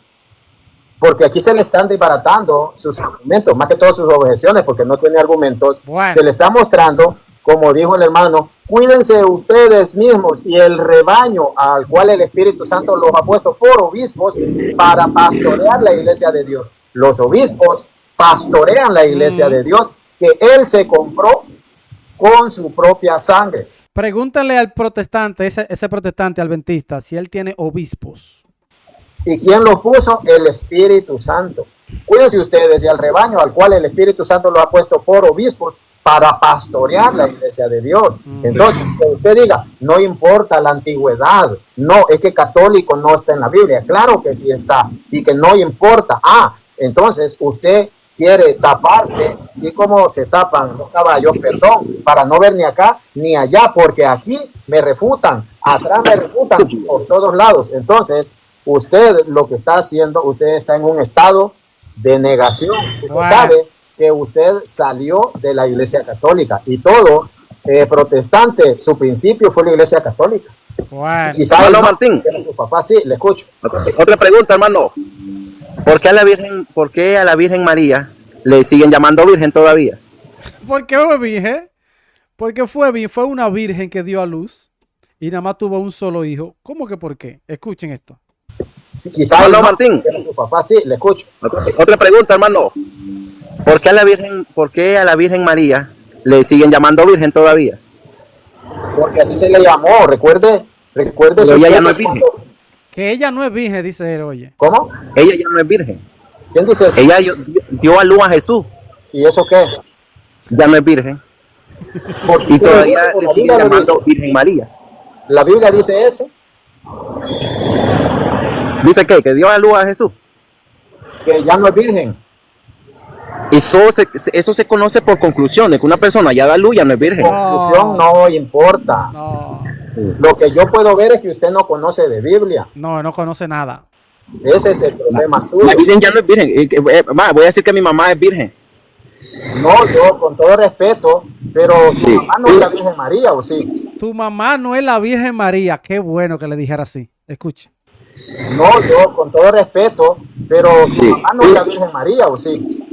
porque aquí se le están desbaratando sus argumentos, más que todas sus objeciones, porque no tiene argumentos. Bueno. Se le está mostrando, como dijo el hermano, cuídense ustedes mismos y el rebaño al cual el Espíritu Santo los ha puesto por obispos para pastorear la iglesia de Dios. Los obispos pastorean la iglesia de Dios que Él se compró con su propia sangre. Pregúntale al protestante, ese protestante adventista, si él tiene obispos. ¿Y quién los puso? El Espíritu Santo. Cuídense ustedes y al rebaño al cual el Espíritu Santo lo ha puesto por obispos para pastorear la iglesia de Dios. Entonces, que usted diga, no importa la antigüedad, no, es que católico no está en la Biblia. Claro que sí está y que no importa. Entonces usted quiere taparse, y como se tapan los caballos, perdón, para no ver ni acá ni allá, porque aquí me refutan, atrás me refutan por todos lados. Entonces, usted lo que está haciendo, usted está en un estado de negación. Usted sabe que usted salió de la Iglesia Católica y todo protestante, su principio fue la Iglesia Católica. Y sabe, no, Martín. Su papá, sí, le escucho. Otra pregunta, hermano. ¿Por qué a la Virgen María le siguen llamando Virgen todavía? ¿Por qué fue virgen? Porque fue una virgen que dio a luz y nada más tuvo un solo hijo. ¿Cómo que por qué? Escuchen esto. Sí, quizás no, Martín. Su papá, sí, le escucho. Otra pregunta, hermano. ¿Por qué a la Virgen María le siguen llamando Virgen todavía? Porque así se le llamó. Recuerde. Pero ella ya no es virgen. Que ella no es virgen, dice él, oye. ¿Cómo? Ella ya no es virgen. ¿Quién dice eso? Ella dio a luz a Jesús. ¿Y eso qué? Ya no es virgen. Y todavía le siguen llamando Virgen María. ¿La Biblia dice eso? ¿Dice qué? ¿Que dio a luz a Jesús? Que ya no es virgen. Eso se conoce por conclusión, de que una persona ya da luz, ya no es virgen. Conclusión no importa. No. Sí. Lo que yo puedo ver es que usted no conoce de Biblia. No conoce nada. Ese es el problema tuyo. La Virgen ya no es virgen. Voy a decir que mi mamá es virgen. No, yo con todo respeto, pero su mamá no es la Virgen María, ¿o sí? Tu mamá no es la Virgen María. Qué bueno que le dijera así. Escuche. No, yo con todo respeto, pero su mamá no es la Virgen María, ¿o sí?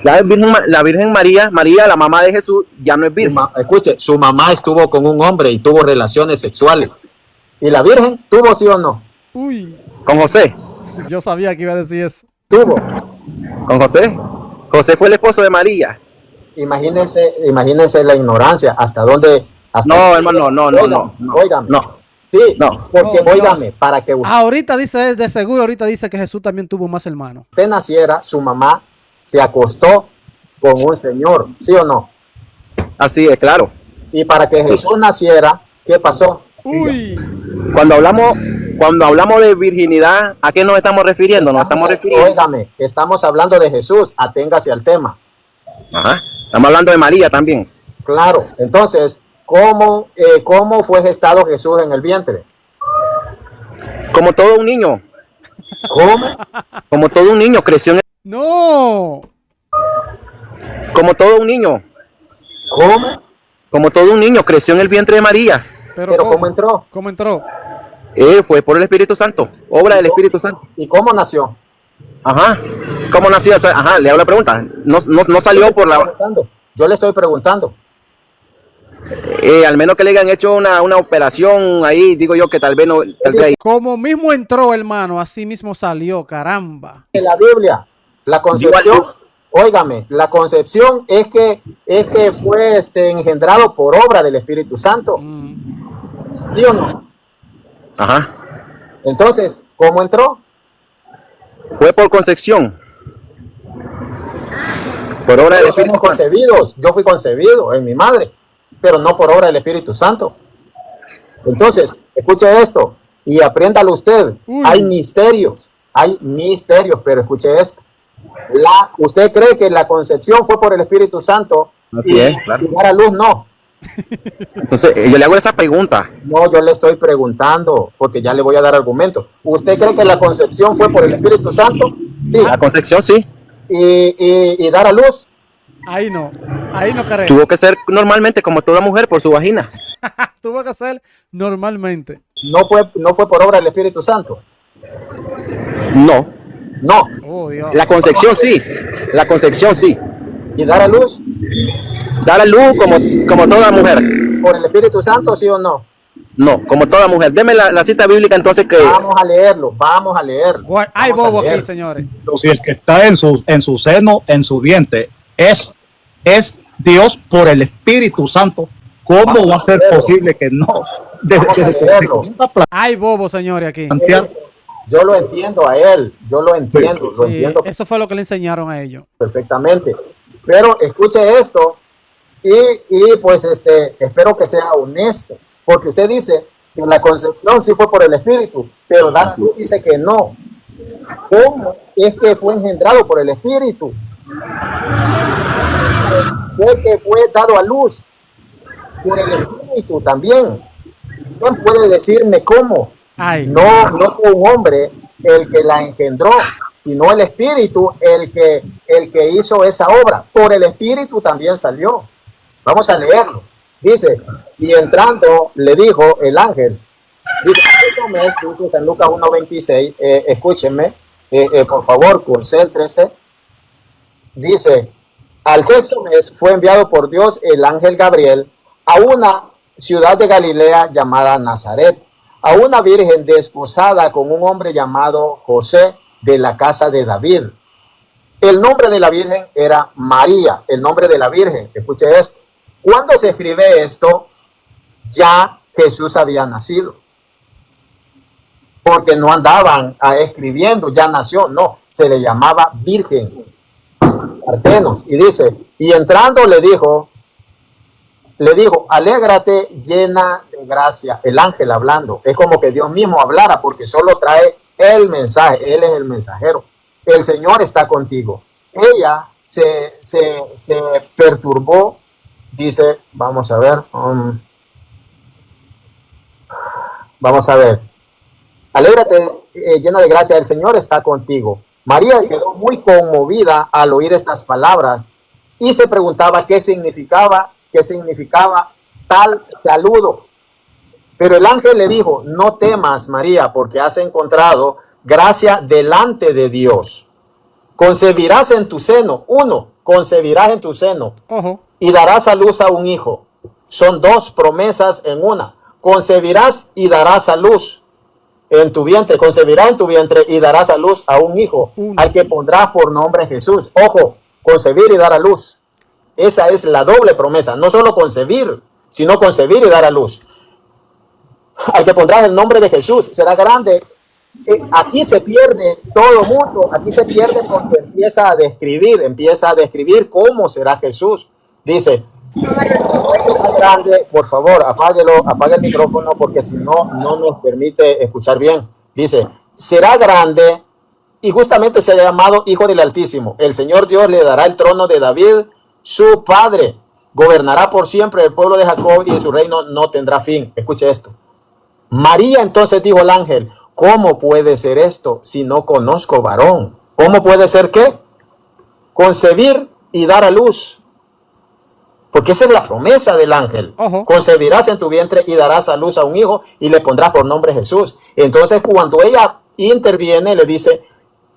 La Virgen María, la mamá de Jesús, ya no es virgen. Escuche, su mamá estuvo con un hombre y tuvo relaciones sexuales. ¿Y la Virgen tuvo, sí o no? Uy. ¿Con José? Yo sabía que iba a decir eso. ¿Tuvo? ¿Con José? José fue el esposo de María. Imagínense la ignorancia, hasta dónde... No, hermano, no. Óigame. No. Sí, no. Porque, Oh, óigame, para que usted... Ahorita dice, de seguro, ahorita dice que Jesús también tuvo más hermanos. Usted naciera, su mamá se acostó con un señor, ¿sí o no? Así es, claro. Y para que Jesús naciera, ¿qué pasó? Uy. Cuando hablamos de virginidad, ¿a qué nos estamos refiriendo? Óigame, estamos hablando de Jesús, aténgase al tema. Ajá. Estamos hablando de María también. Claro, entonces, ¿cómo fue gestado Jesús en el vientre? Como todo un niño. ¿Cómo? Como todo un niño, creció en No. Como todo un niño. ¿Cómo? Como todo un niño, creció en el vientre de María. Pero ¿cómo entró? ¿Cómo entró? Fue por el Espíritu Santo, obra del Espíritu Santo. ¿Y cómo nació? Ajá. ¿Cómo nació? Ajá, le hago la pregunta. No salió por la... Yo le estoy preguntando. Al menos que le hayan hecho una operación ahí, digo yo que tal vez no... Como mismo entró, hermano, así mismo salió, caramba. En la Biblia, la concepción, óigame, la concepción es que fue engendrado por obra del Espíritu Santo. ¿Sí o no? Ajá. Entonces, ¿cómo entró? Fue por concepción. Por obra del Espíritu Santo. Concebidos. Yo fui concebido en mi madre, pero no por obra del Espíritu Santo. Entonces, escuche esto y apréndalo usted. Hay misterios, pero escuche esto. ¿Usted cree que la concepción fue por el Espíritu Santo? Así es, claro. Y dar a luz no? Entonces, yo le hago esa pregunta. No, yo le estoy preguntando, porque ya le voy a dar argumentos. ¿Usted cree que la concepción fue por el Espíritu Santo? Sí. La concepción, sí. ¿Y dar a luz? Ahí no creo. Tuvo que ser normalmente como toda mujer por su vagina. Tuvo que ser normalmente. ¿No fue por obra del Espíritu Santo? No. Oh, Dios. La concepción sí. La concepción sí. ¿Y dar a luz? Dar a luz como toda mujer. ¿Por el Espíritu Santo, sí o no? No, como toda mujer. Deme la cita bíblica entonces que... Vamos a leerlo. Hay bobo aquí, señores. Pero si el que está en su seno, en su vientre, es Dios por el Espíritu Santo, ¿cómo va a ser posible que no? Hay bobo, señores, aquí. Yo lo entiendo a él. Entiendo. Eso fue lo que le enseñaron a ellos. Perfectamente. Pero escuche esto y pues espero que sea honesto, porque usted dice que la concepción sí fue por el Espíritu, pero Dan dice que no. ¿Cómo es que fue engendrado por el Espíritu? Fue que fue dado a luz por el Espíritu también. ¿Quién puede decirme cómo? Ay. No fue un hombre el que la engendró, sino el Espíritu el que hizo esa obra. Por el Espíritu también salió. Vamos a leerlo. Dice, y entrando le dijo el ángel, dice, dice San Lucas 1:26, escúchenme, por favor, concéntrense. Dice, al sexto mes fue enviado por Dios el ángel Gabriel a una ciudad de Galilea llamada Nazaret, a una virgen desposada con un hombre llamado José de la casa de David. El nombre de la virgen era María, el nombre de la virgen. Escuche esto. Cuando se escribe esto, ya Jesús había nacido. Porque no andaban escribiendo, ya nació, no, se le llamaba virgen. Partenos. Y dice, y entrando le dijo, alégrate llena de gracia. El ángel hablando. Es como que Dios mismo hablara porque solo trae el mensaje. Él es el mensajero. El Señor está contigo. Ella se perturbó. Dice, vamos a ver. Vamos a ver. Alégrate llena de gracia. El Señor está contigo. María quedó muy conmovida al oír estas palabras y se preguntaba qué significaba tal saludo. Pero el ángel le dijo, no temas, María, porque has encontrado gracia delante de Dios. Concebirás en tu seno, concebirás en tu seno y darás a luz a un hijo. Son dos promesas en una. Concebirás y darás a luz en tu vientre, concebirás en tu vientre y darás a luz a un hijo, al que pondrás por nombre Jesús. Ojo, concebir y dar a luz. Esa es la doble promesa, no solo concebir, sino concebir y dar a luz. Al que pondrás el nombre de Jesús, será grande. Aquí se pierde todo mundo, aquí se pierde porque empieza a describir cómo será Jesús. Dice, grande, por favor, apague el micrófono porque si no, no nos permite escuchar bien. Dice, será grande y justamente será llamado Hijo del Altísimo. El Señor Dios le dará el trono de David, su padre. Gobernará por siempre el pueblo de Jacob y su reino no tendrá fin. Escuche esto. María entonces dijo al ángel, ¿cómo puede ser esto si no conozco varón? ¿Cómo puede ser qué? Concebir y dar a luz. Porque esa es la promesa del ángel. Concebirás en tu vientre y darás a luz a un hijo y le pondrás por nombre Jesús. Entonces cuando ella interviene le dice,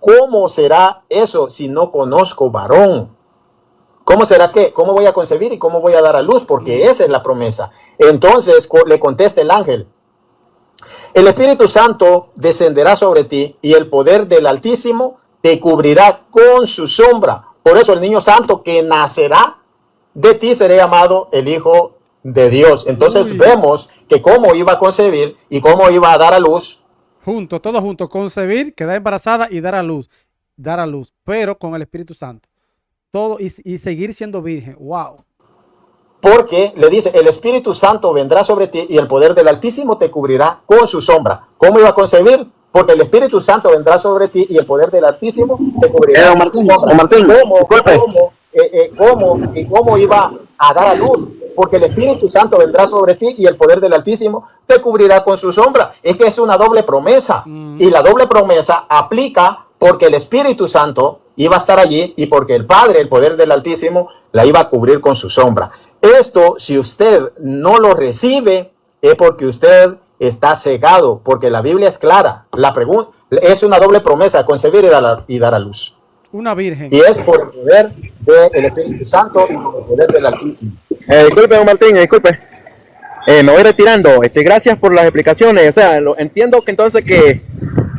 ¿cómo será eso si no conozco varón? ¿Cómo será qué? ¿Cómo voy a concebir y cómo voy a dar a luz? Porque esa es la promesa. Entonces le contesta el ángel, el Espíritu Santo descenderá sobre ti y el poder del Altísimo te cubrirá con su sombra. Por eso el niño santo que nacerá de ti será llamado el Hijo de Dios. Entonces vemos que cómo iba a concebir y cómo iba a dar a luz. Todo junto, concebir, quedar embarazada y dar a luz, pero con el Espíritu Santo. Todo y seguir siendo virgen. Wow. Porque le dice, el Espíritu Santo vendrá sobre ti y el poder del Altísimo te cubrirá con su sombra. ¿Cómo iba a concebir? Porque el Espíritu Santo vendrá sobre ti y el poder del Altísimo te cubrirá con su sombra. ¿Cómo iba a dar a luz? Porque el Espíritu Santo vendrá sobre ti y el poder del Altísimo te cubrirá con su sombra. Es que es una doble promesa. Y la doble promesa aplica porque el Espíritu Santo iba a estar allí y porque el Padre, el poder del Altísimo, la iba a cubrir con su sombra. Esto, si usted no lo recibe, es porque usted está cegado, porque la Biblia es clara. La pregunta es una doble promesa, concebir y dar a luz. Una virgen. Y es por el poder del Espíritu Santo y por el poder del Altísimo. Disculpe, don Martín, disculpe. Me voy retirando. Gracias por las explicaciones. O sea, entiendo que entonces que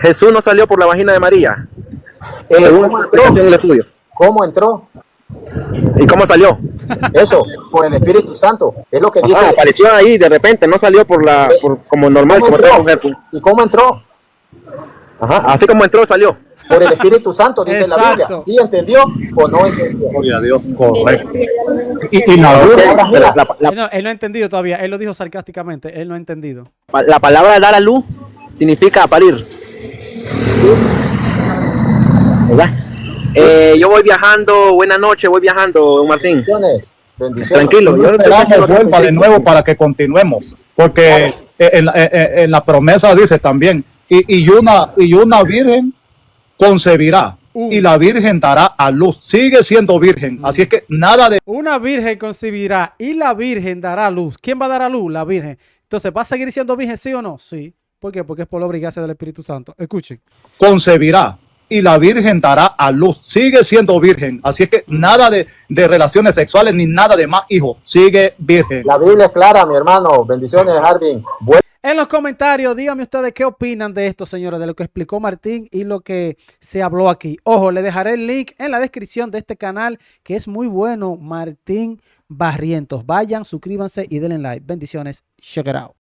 Jesús no salió por la vagina de María. ¿Cómo entró? ¿Y cómo salió? Eso, por el Espíritu Santo. Es lo que dice. Apareció ahí de repente, no salió como normal, como toda mujer. ¿Y cómo entró? Así como entró, salió. Por el Espíritu Santo, dice Exacto. la Biblia. ¿Sí entendió o no entendió? Gloria a Dios, correcto. Él no ha entendido todavía. Él lo dijo sarcásticamente. Él no ha entendido. La palabra dar a luz significa parir. ¿Verdad? Yo voy viajando, buenas noches, voy viajando, don Martín. Bendiciones. Bendiciones. Tranquilo, yo Esperamos vuelva de nuevo para que continuemos, porque en la promesa dice también, y una virgen concebirá, y la virgen dará a luz, sigue siendo virgen, así es que nada de... Una virgen concebirá y la virgen dará luz. ¿Quién va a dar a luz? La virgen. Entonces, ¿va a seguir siendo virgen, sí o no? Sí. ¿Por qué? Porque es por la obligación del Espíritu Santo. Escuchen. Concebirá y la virgen dará a luz, sigue siendo virgen, así es que nada de relaciones sexuales ni nada de más hijos, sigue virgen. La Biblia es clara, mi hermano. Bendiciones, Harvin. En los comentarios, díganme ustedes qué opinan de esto, señores, de lo que explicó Martín y lo que se habló aquí. Ojo, le dejaré el link en la descripción de este canal, que es muy bueno, Martín Barrientos. Vayan, suscríbanse y denle like. Bendiciones. Check it out.